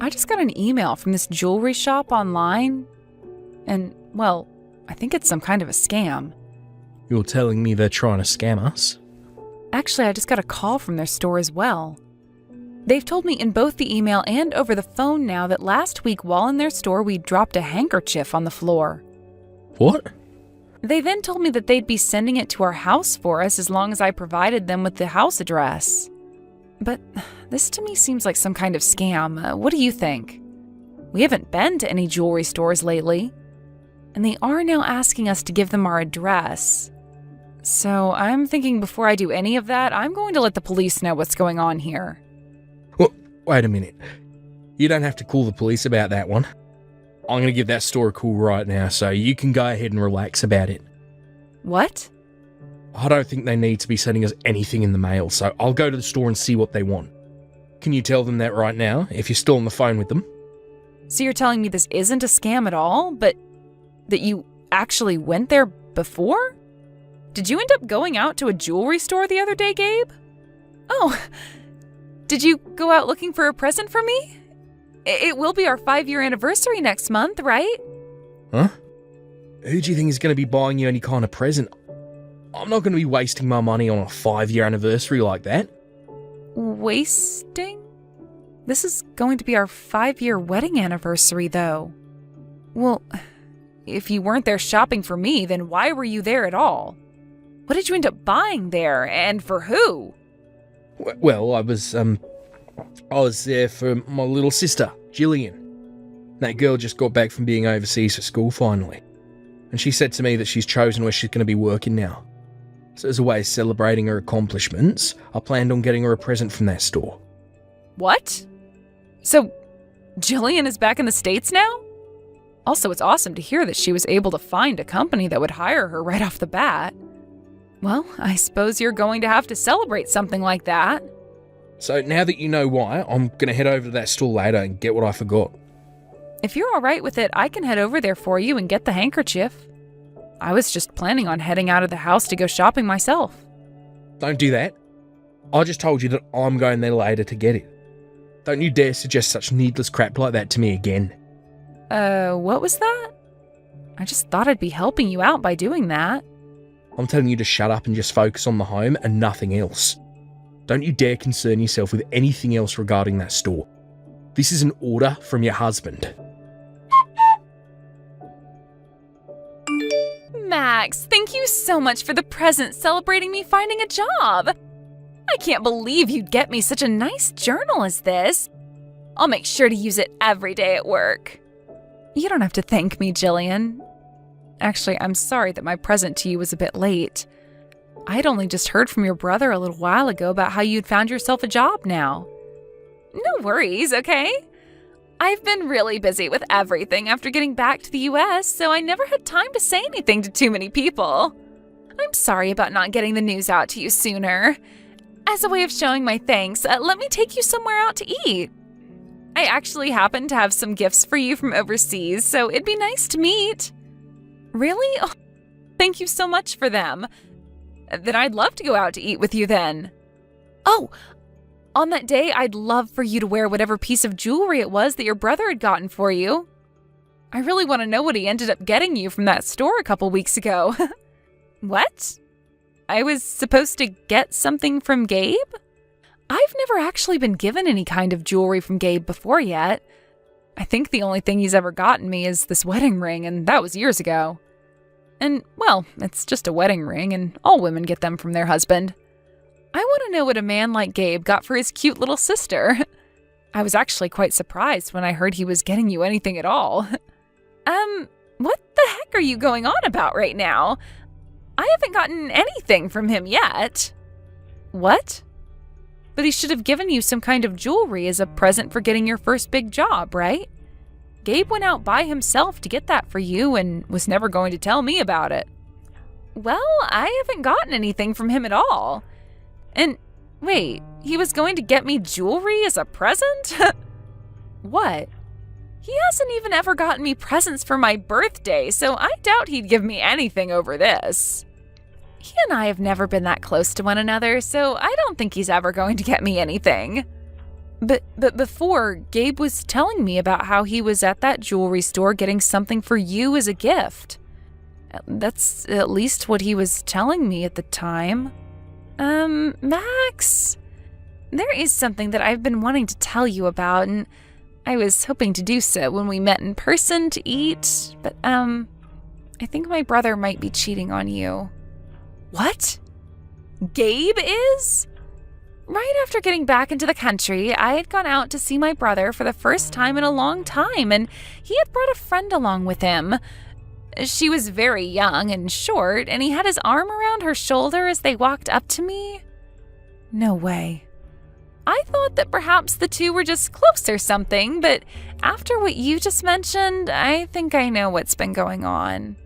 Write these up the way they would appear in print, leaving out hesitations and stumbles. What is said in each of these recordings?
I just got an email from this jewelry shop online, and, well, I think it's some kind of a scam. You're telling me they're trying to scam us? Actually, I just got a call from their store as well. They've told me in both the email and over the phone now that last week while in their store we dropped a handkerchief on the floor. What? They then told me that they'd be sending it to our house for us as long as I provided them with the house address. But this to me seems like some kind of scam. What do you think? We haven't been to any jewelry stores lately, and they are now asking us to give them our address. So I'm thinking before I do any of that, I'm going to let the police know what's going on here. Well, wait a minute. You don't have to call the police about that one. I'm going to give that store a call right now, so you can go ahead and relax about it. What? I don't think they need to be sending us anything in the mail, so I'll go to the store and see what they want. Can you tell them that right now, if you're still on the phone with them? So you're telling me this isn't a scam at all, but that you actually went there before? Did you end up going out to a jewelry store the other day, Gabe? Oh, did you go out looking for a present for me? It will be our 5-year anniversary next month, right? Huh? Who do you think is going to be buying you any kind of present? I'm not going to be wasting my money on a 5-year anniversary like that. Wasting? This is going to be our 5-year wedding anniversary, though. Well, if you weren't there shopping for me, then why were you there at all? What did you end up buying there, and for who? Well, I was there for my little sister, Jillian. That girl just got back from being overseas for school finally. And she said to me that she's chosen where she's going to be working now. So as a way of celebrating her accomplishments, I planned on getting her a present from that store. What? So, Jillian is back in the States now? Also, it's awesome to hear that she was able to find a company that would hire her right off the bat. Well, I suppose you're going to have to celebrate something like that. So now that you know why, I'm going to head over to that store later and get what I forgot. If you're all right with it, I can head over there for you and get the handkerchief. I was just planning on heading out of the house to go shopping myself. Don't do that. I just told you that I'm going there later to get it. Don't you dare suggest such needless crap like that to me again. What was that? I just thought I'd be helping you out by doing that. I'm telling you to shut up and just focus on the home and nothing else. Don't you dare concern yourself with anything else regarding that store. This is an order from your husband. Max, thank you so much for the present celebrating me finding a job. I can't believe you'd get me such a nice journal as this. I'll make sure to use it every day at work. You don't have to thank me, Jillian. Actually, I'm sorry that my present to you was a bit late. I'd only just heard from your brother a little while ago about how you'd found yourself a job now. No worries, okay? I've been really busy with everything after getting back to the US, so I never had time to say anything to too many people. I'm sorry about not getting the news out to you sooner. As a way of showing my thanks, let me take you somewhere out to eat. I actually happen to have some gifts for you from overseas, so it'd be nice to meet. Really? Oh, thank you so much for them. Then I'd love to go out to eat with you then. Oh, on that day, I'd love for you to wear whatever piece of jewelry it was that your brother had gotten for you. I really want to know what he ended up getting you from that store a couple weeks ago. What? I was supposed to get something from Gabe? I've never actually been given any kind of jewelry from Gabe before yet. I think the only thing he's ever gotten me is this wedding ring, and that was years ago. And, well, it's just a wedding ring, and all women get them from their husband. I want to know what a man like Gabe got for his cute little sister. I was actually quite surprised when I heard he was getting you anything at all. What the heck are you going on about right now? I haven't gotten anything from him yet. What? But he should have given you some kind of jewelry as a present for getting your first big job, right? Gabe went out by himself to get that for you and was never going to tell me about it. Well, I haven't gotten anything from him at all. And wait, he was going to get me jewelry as a present? What? He hasn't even ever gotten me presents for my birthday, so I doubt he'd give me anything over this. He and I have never been that close to one another, so I don't think he's ever going to get me anything. But before, Gabe was telling me about how he was at that jewelry store getting something for you as a gift. That's at least what he was telling me at the time. Max, there is something that I've been wanting to tell you about, and I was hoping to do so when we met in person to eat, but, I think my brother might be cheating on you. What? Gabe is? Right after getting back into the country, I had gone out to see my brother for the first time in a long time, and he had brought a friend along with him. She was very young and short, and he had his arm around her shoulder as they walked up to me. No way. I thought that perhaps the two were just close or something, but after what you just mentioned, I think I know what's been going on.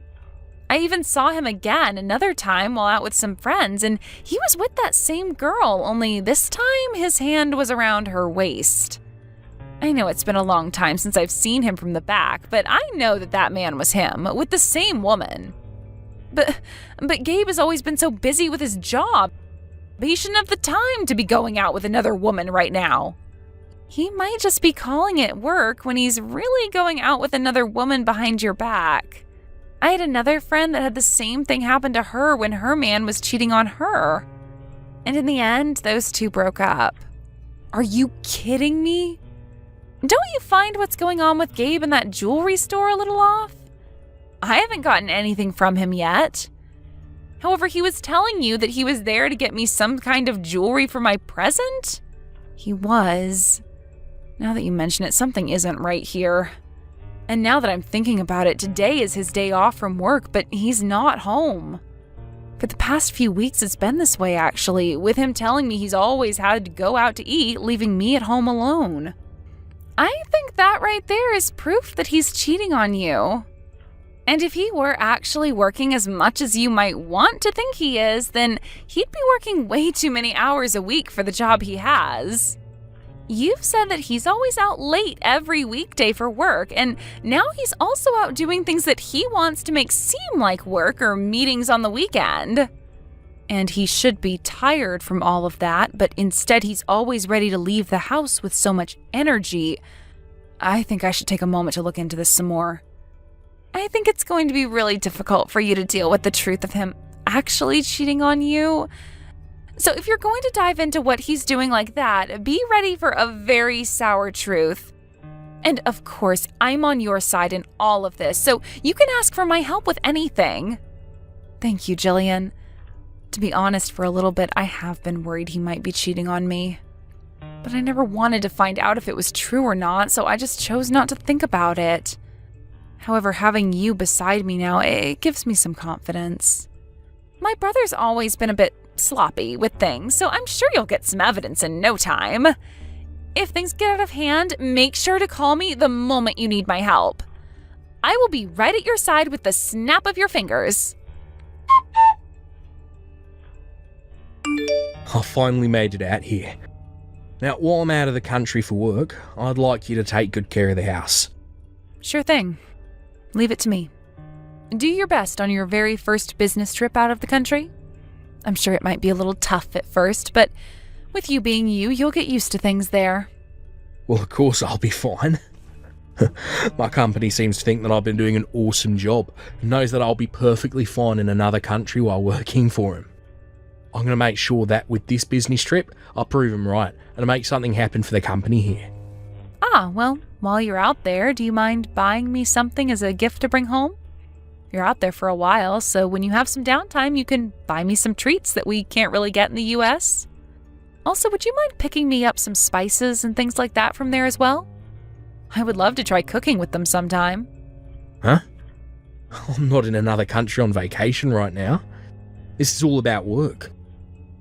I even saw him again another time while out with some friends, and he was with that same girl, only this time his hand was around her waist. I know it's been a long time since I've seen him from the back, but I know that man was him, with the same woman. But Gabe has always been so busy with his job. He shouldn't have the time to be going out with another woman right now. He might just be calling it work when he's really going out with another woman behind your back. I had another friend that had the same thing happen to her when her man was cheating on her. And in the end, those two broke up. Are you kidding me? Don't you find what's going on with Gabe in that jewelry store a little off? I haven't gotten anything from him yet. However, he was telling you that he was there to get me some kind of jewelry for my present? He was. Now that you mention it, something isn't right here. And now that I'm thinking about it, today is his day off from work, but he's not home. For the past few weeks, it's been this way, actually, with him telling me he's always had to go out to eat, leaving me at home alone. I think that right there is proof that he's cheating on you. And if he were actually working as much as you might want to think he is, then he'd be working way too many hours a week for the job he has. You've said that he's always out late every weekday for work, and now he's also out doing things that he wants to make seem like work or meetings on the weekend. And he should be tired from all of that, but instead he's always ready to leave the house with so much energy. I think I should take a moment to look into this some more. I think it's going to be really difficult for you to deal with the truth of him actually cheating on you. So if you're going to dive into what he's doing like that, be ready for a very sour truth. And of course, I'm on your side in all of this, so you can ask for my help with anything. Thank you, Jillian. To be honest, for a little bit, I have been worried he might be cheating on me. But I never wanted to find out if it was true or not, so I just chose not to think about it. However, having you beside me now, it gives me some confidence. My brother's always been a bit sloppy with things, so I'm sure you'll get some evidence in no time. If things get out of hand, make sure to call me the moment you need my help. I will be right at your side with the snap of your fingers. I finally made it out here. Now, while I'm out of the country for work, I'd like you to take good care of the house. Sure thing. Leave it to me. Do your best on your very first business trip out of the country. I'm sure it might be a little tough at first, but with you being you, you'll get used to things there. Well, of course I'll be fine. My company seems to think that I've been doing an awesome job and knows that I'll be perfectly fine in another country while working for him. I'm going to make sure that with this business trip, I'll prove him right and make something happen for the company here. Well, while you're out there, do you mind buying me something as a gift to bring home? You're out there for a while, so when you have some downtime, you can buy me some treats that we can't really get in the US. Also, would you mind picking me up some spices and things like that from there as well? I would love to try cooking with them sometime. Huh? I'm not in another country on vacation right now. This is all about work.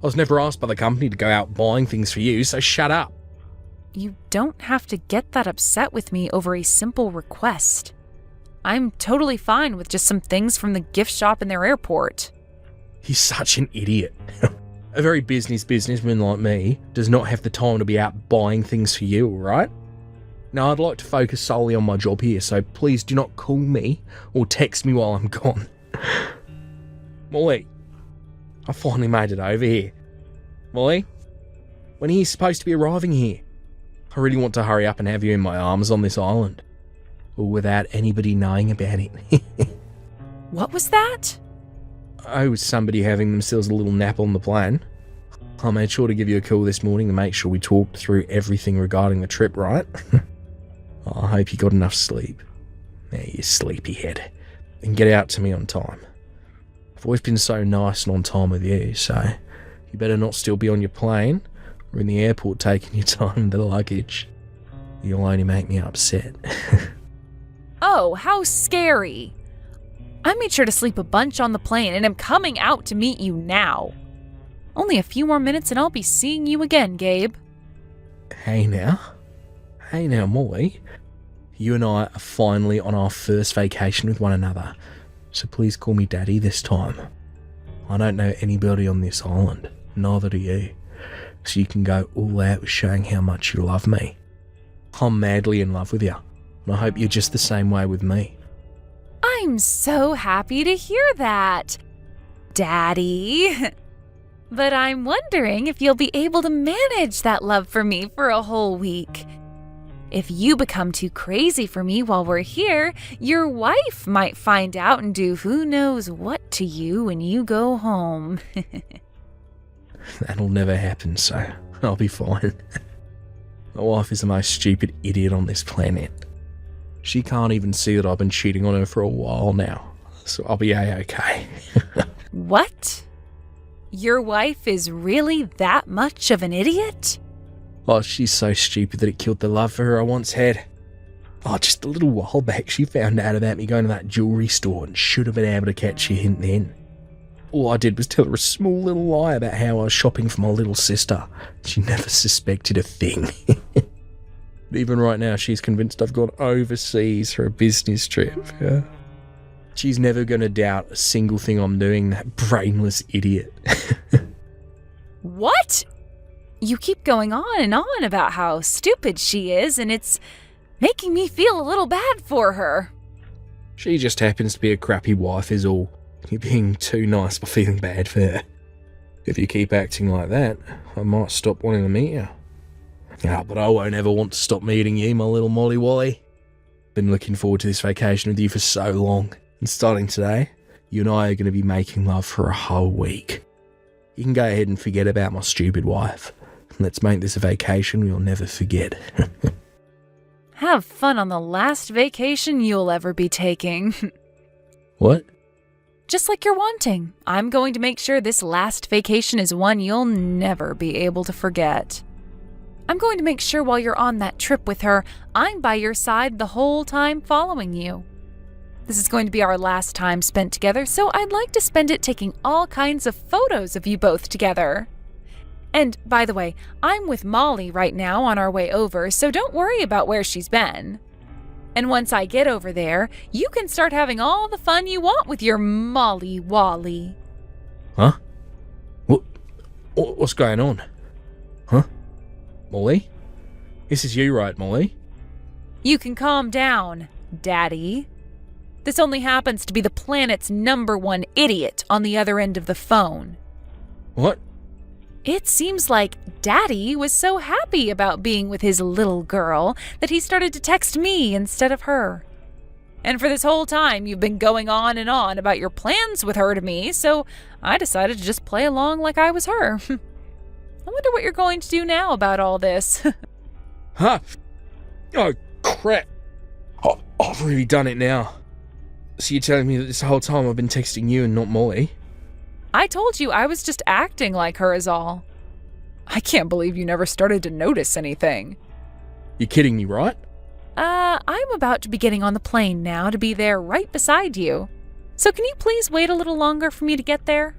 I was never asked by the company to go out buying things for you, so shut up. You don't have to get that upset with me over a simple request. I'm totally fine with just some things from the gift shop in their airport. He's such an idiot. A very businessman like me does not have the time to be out buying things for you, alright? Now, I'd like to focus solely on my job here, so please do not call me or text me while I'm gone. Molly, I finally made it over here. Molly, when are you supposed to be arriving here? I really want to hurry up and have you in my arms on this island. Or without anybody knowing about it. What was that? Oh, was somebody having themselves a little nap on the plane? I made sure to give you a call this morning to make sure we talked through everything regarding the trip, right? I hope you got enough sleep. Now, you sleepyhead. And get out to me on time. I've always been so nice and on time with you, so you better not still be on your plane or in the airport taking your time with the luggage. You'll only make me upset. Oh, how scary. I made sure to sleep a bunch on the plane and am coming out to meet you now. Only a few more minutes and I'll be seeing you again, Gabe. Hey now, Molly. You and I are finally on our first vacation with one another, so please call me Daddy this time. I don't know anybody on this island, neither do you, so you can go all out with showing how much you love me. I'm madly in love with you, and I hope you're just the same way with me. I'm so happy to hear that, Daddy. But I'm wondering if you'll be able to manage that love for me for a whole week. If you become too crazy for me while we're here, your wife might find out and do who knows what to you when you go home. That'll never happen, so I'll be fine. My wife is the most stupid idiot on this planet. She can't even see that I've been cheating on her for a while now, so I'll be A-okay. What? Your wife is really that much of an idiot? Oh, she's so stupid that it killed the love for her I once had. Oh, just a little while back, she found out about me going to that jewellery store and should have been able to catch a hint then. All I did was tell her a small little lie about how I was shopping for my little sister. She never suspected a thing. Even right now, she's convinced I've gone overseas for a business trip. Yeah. She's never going to doubt a single thing I'm doing, that brainless idiot. What? You keep going on and on about how stupid she is, and it's making me feel a little bad for her. She just happens to be a crappy wife is all. You're being too nice by feeling bad for her. If you keep acting like that, I might stop wanting to meet you. But I won't ever want to stop meeting you, my little Molly Wally. Been looking forward to this vacation with you for so long. And starting today, you and I are going to be making love for a whole week. You can go ahead and forget about my stupid wife. Let's make this a vacation we'll never forget. Have fun on the last vacation you'll ever be taking. What? Just like you're wanting. I'm going to make sure this last vacation is one you'll never be able to forget. I'm going to make sure while you're on that trip with her, I'm by your side the whole time following you. This is going to be our last time spent together, so I'd like to spend it taking all kinds of photos of you both together. And, by the way, I'm with Molly right now on our way over, so don't worry about where she's been. And once I get over there, you can start having all the fun you want with your Molly Wally. Huh? What's going on? Huh? Molly? This is you, right, Molly? You can calm down, Daddy. This only happens to be the planet's #1 idiot on the other end of the phone. What? It seems like Daddy was so happy about being with his little girl that he started to text me instead of her. And for this whole time, you've been going on and on about your plans with her to me, so I decided to just play along like I was her. I wonder what you're going to do now about all this. Huh? Oh, crap. I've really done it now. So you're telling me that this whole time I've been texting you and not Molly? I told you I was just acting like her is all. I can't believe you never started to notice anything. You're kidding me, right? I'm about to be getting on the plane now to be there right beside you. So can you please wait a little longer for me to get there?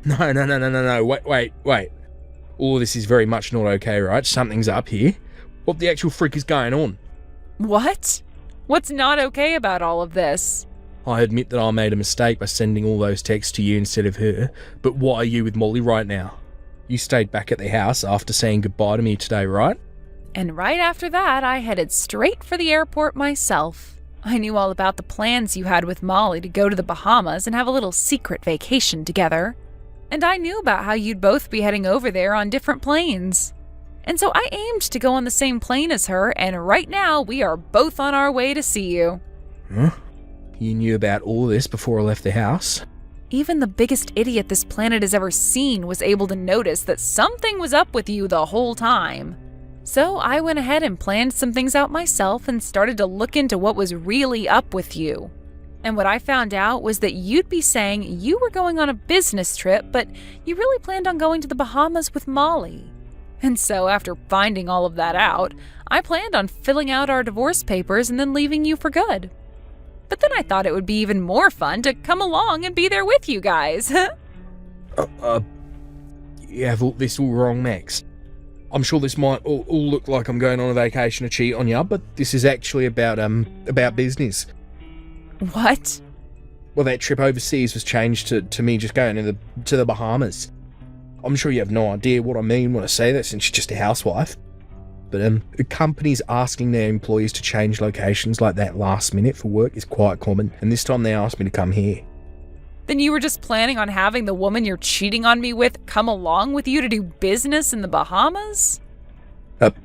No. Wait. All this is very much not okay, right? Something's up here. What the actual frick is going on? What? What's not okay about all of this? I admit that I made a mistake by sending all those texts to you instead of her, but why are you with Molly right now? You stayed back at the house after saying goodbye to me today, right? And right after that, I headed straight for the airport myself. I knew all about the plans you had with Molly to go to the Bahamas and have a little secret vacation together. And I knew about how you'd both be heading over there on different planes. And so I aimed to go on the same plane as her, and right now we are both on our way to see you. Huh? You knew about all this before I left the house? Even the biggest idiot this planet has ever seen was able to notice that something was up with you the whole time. So I went ahead and planned some things out myself and started to look into what was really up with you. And what I found out was that you'd be saying you were going on a business trip, but you really planned on going to the Bahamas with Molly. And so after finding all of that out, I planned on filling out our divorce papers and then leaving you for good. But then I thought it would be even more fun to come along and be there with you guys. You have this all wrong, Max. I'm sure this might all look like I'm going on a vacation to cheat on you, but this is actually about business. What? Well, that trip overseas was changed to me just going to the Bahamas. I'm sure you have no idea what I mean when I say that, since you're just a housewife. But companies asking their employees to change locations like that last minute for work is quite common, and this time they asked me to come here. Then you were just planning on having the woman you're cheating on me with come along with you to do business in the Bahamas?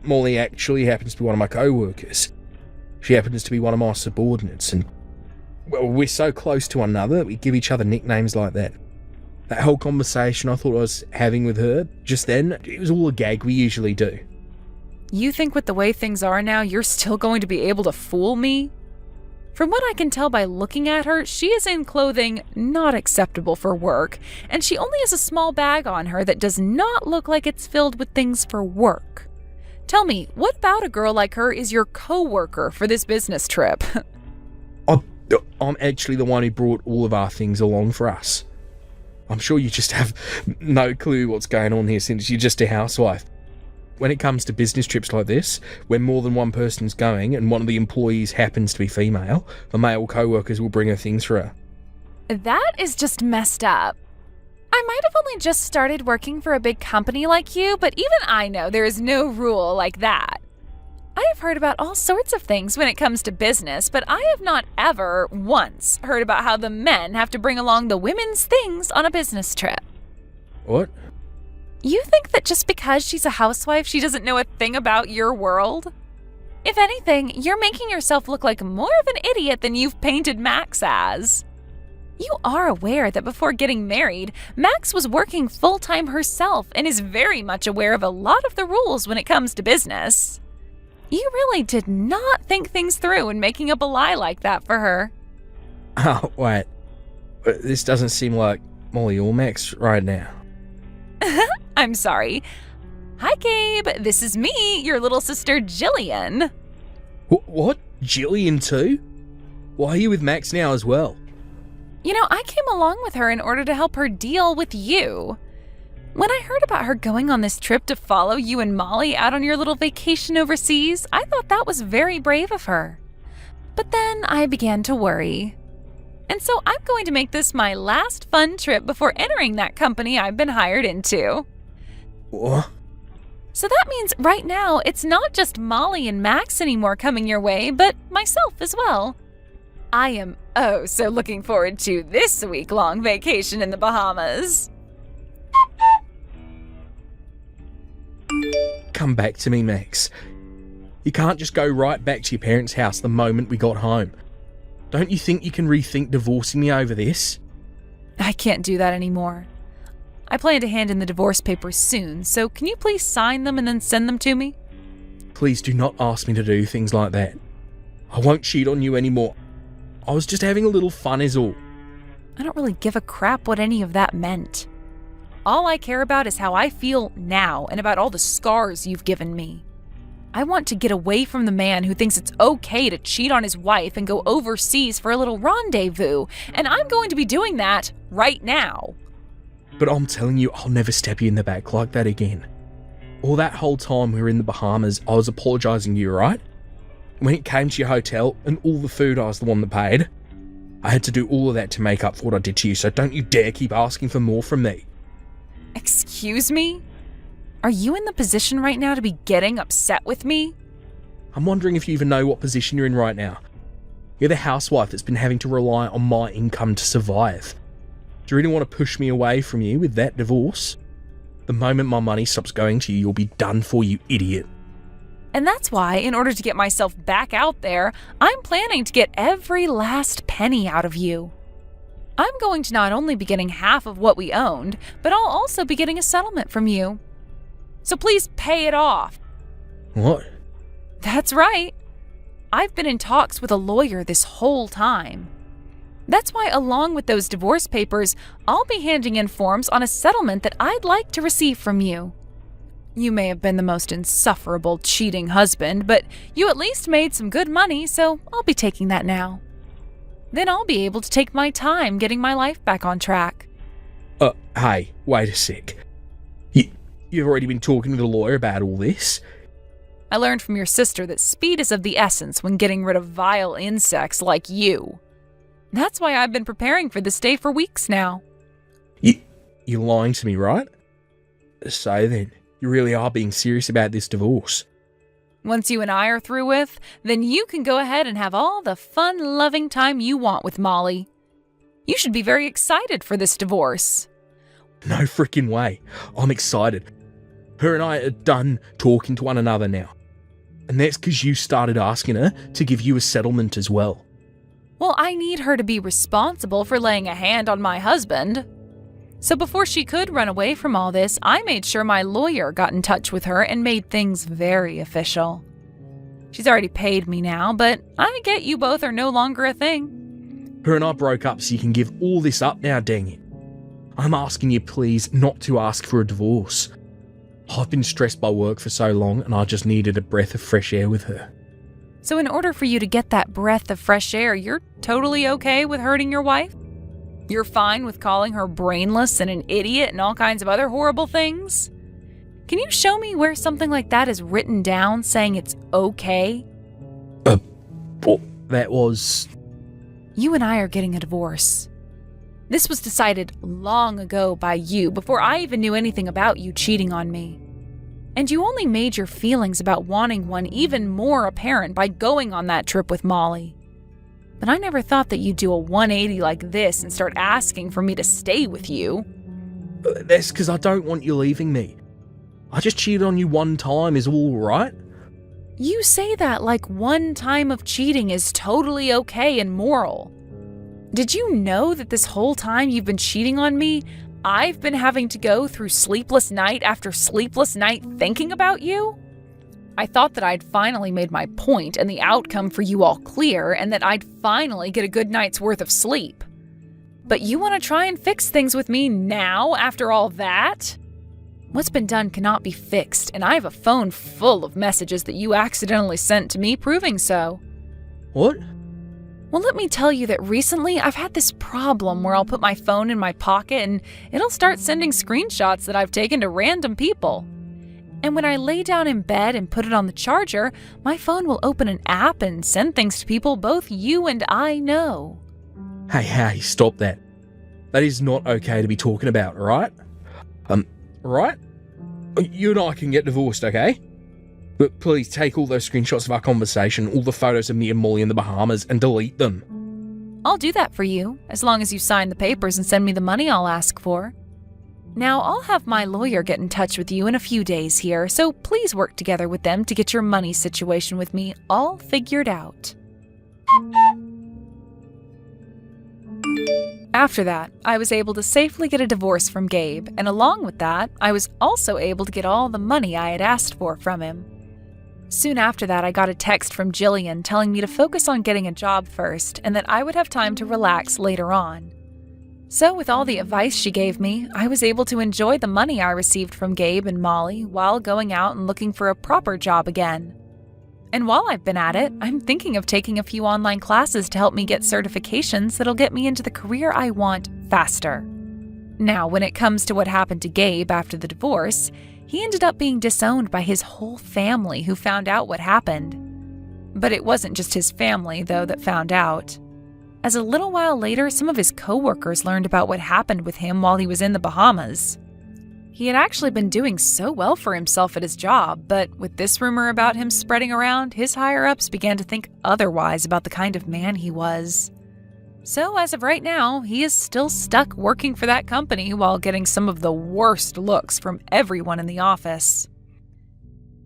Molly actually happens to be one of my co-workers. She happens to be one of my subordinates, and well, we're so close to one another that we give each other nicknames like that. That whole conversation I thought I was having with her just then, it was all a gag we usually do. You think with the way things are now, you're still going to be able to fool me? From what I can tell by looking at her, she is in clothing not acceptable for work, and she only has a small bag on her that does not look like it's filled with things for work. Tell me, what about a girl like her is your co-worker for this business trip? I'm actually the one who brought all of our things along for us. I'm sure you just have no clue what's going on here since you're just a housewife. When it comes to business trips like this, where more than one person's going and one of the employees happens to be female, the male co-workers will bring her things for her. That is just messed up. I might have only just started working for a big company like you, but even I know there is no rule like that. I have heard about all sorts of things when it comes to business, but I have not ever once heard about how the men have to bring along the women's things on a business trip. What? You think that just because she's a housewife, she doesn't know a thing about your world? If anything, you're making yourself look like more of an idiot than you've painted Max as. You are aware that before getting married, Max was working full-time herself and is very much aware of a lot of the rules when it comes to business. You really did not think things through in making up a lie like that for her. Oh, wait. This doesn't seem like Molly or Max right now. I'm sorry. Hi, Gabe. This is me, your little sister, Jillian. What? Jillian too? Why are you with Max now as well? You know, I came along with her in order to help her deal with you. When I heard about her going on this trip to follow you and Molly out on your little vacation overseas, I thought that was very brave of her. But then I began to worry. And so I'm going to make this my last fun trip before entering that company I've been hired into. What? So that means right now it's not just Molly and Max anymore coming your way, but myself as well. I am so looking forward to this week-long vacation in the Bahamas. Come back to me, Max. You can't just go right back to your parents' house the moment we got home. Don't you think you can rethink divorcing me over this? I can't do that anymore. I plan to hand in the divorce papers soon, so can you please sign them and then send them to me? Please do not ask me to do things like that. I won't cheat on you anymore. I was just having a little fun is all. I don't really give a crap what any of that meant. All I care about is how I feel now and about all the scars you've given me. I want to get away from the man who thinks it's okay to cheat on his wife and go overseas for a little rendezvous, and I'm going to be doing that right now. But I'm telling you, I'll never stab you in the back like that again. All that whole time we were in the Bahamas, I was apologising to you, right? When it came to your hotel and all the food, I was the one that paid. I had to do all of that to make up for what I did to you, so don't you dare keep asking for more from me. Excuse me? Are you in the position right now to be getting upset with me? I'm wondering if you even know what position you're in right now. You're the housewife that's been having to rely on my income to survive. Do you really want to push me away from you with that divorce? The moment my money stops going to you, you'll be done for, you idiot. And that's why, in order to get myself back out there, I'm planning to get every last penny out of you. I'm going to not only be getting half of what we owned, but I'll also be getting a settlement from you. So please pay it off. What? That's right. I've been in talks with a lawyer this whole time. That's why, along with those divorce papers, I'll be handing in forms on a settlement that I'd like to receive from you. You may have been the most insufferable, cheating husband, but you at least made some good money, so I'll be taking that now. Then I'll be able to take my time getting my life back on track. Hey, wait a sec. You've already been talking to the lawyer about all this? I learned from your sister that speed is of the essence when getting rid of vile insects like you. That's why I've been preparing for this day for weeks now. You're lying to me, right? So then, you really are being serious about this divorce. Once you and I are through with, then you can go ahead and have all the fun, loving time you want with Molly. You should be very excited for this divorce. No freaking way. I'm excited. Her and I are done talking to one another now. And that's because you started asking her to give you a settlement as well. Well, I need her to be responsible for laying a hand on my husband. So before she could run away from all this, I made sure my lawyer got in touch with her and made things very official. She's already paid me now, but I get you both are no longer a thing. Her and I broke up so you can give all this up now, dang it. I'm asking you please not to ask for a divorce. I've been stressed by work for so long and I just needed a breath of fresh air with her. So in order for you to get that breath of fresh air, you're totally okay with hurting your wife? You're fine with calling her brainless and an idiot and all kinds of other horrible things? Can you show me where something like that is written down saying it's okay? Well, that was... You and I are getting a divorce. This was decided long ago by you, before I even knew anything about you cheating on me. And you only made your feelings about wanting one even more apparent by going on that trip with Molly. But I never thought that you'd do a 180 like this and start asking for me to stay with you. That's because I don't want you leaving me. I just cheated on you one time is all right. You say that like one time of cheating is totally okay and moral. Did you know that this whole time you've been cheating on me, I've been having to go through sleepless night after sleepless night thinking about you? I thought that I'd finally made my point and the outcome for you all clear, and that I'd finally get a good night's worth of sleep. But you want to try and fix things with me now after all that? What's been done cannot be fixed, and I have a phone full of messages that you accidentally sent to me proving so. What? Well, let me tell you that recently I've had this problem where I'll put my phone in my pocket and it'll start sending screenshots that I've taken to random people. And when I lay down in bed and put it on the charger, my phone will open an app and send things to people both you and I know. Hey, stop that. That is not okay to be talking about, right? Right? You and I can get divorced, okay? But please take all those screenshots of our conversation, all the photos of me and Molly in the Bahamas, and delete them. I'll do that for you, as long as you sign the papers and send me the money I'll ask for. Now, I'll have my lawyer get in touch with you in a few days here, so please work together with them to get your money situation with me all figured out. After that, I was able to safely get a divorce from Gabe, and along with that, I was also able to get all the money I had asked for from him. Soon after that, I got a text from Jillian telling me to focus on getting a job first and that I would have time to relax later on. So with all the advice she gave me, I was able to enjoy the money I received from Gabe and Molly while going out and looking for a proper job again. And while I've been at it, I'm thinking of taking a few online classes to help me get certifications that'll get me into the career I want faster. Now, when it comes to what happened to Gabe after the divorce, he ended up being disowned by his whole family who found out what happened. But it wasn't just his family, though, that found out. As a little while later, some of his coworkers learned about what happened with him while he was in the Bahamas. He had actually been doing so well for himself at his job, but with this rumor about him spreading around, his higher-ups began to think otherwise about the kind of man he was. So as of right now, he is still stuck working for that company while getting some of the worst looks from everyone in the office.